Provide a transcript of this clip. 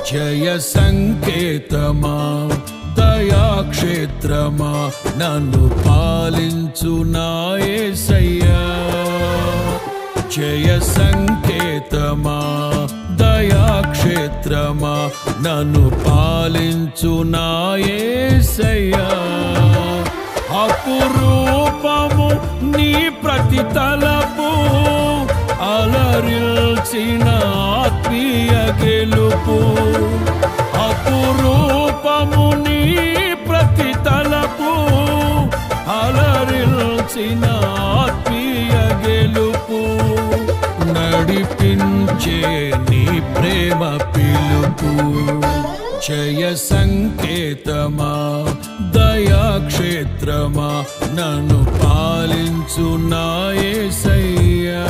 జయ సంకేతమా దయాక్షేత్రమా నన్ను పాలించు నా యేసయ్యా జయ సంకేతమా దయాక్షేత్రమా నన్ను పాలించు నా యేసయ్యా అపురూపము నీ ప్రతి తలపు అలరిల్చిన ఆత్మీయ గెలుపు అపురూపము నీ ప్రతి తలపు అలరిల్చిన ఆత్మీయ గెలుపు నడిపించే నీ ప్రేమ పిలుపు జయ సంకేతమా దయాక్షేత్రమా నన్ను పాలించు నా యేసయ్యా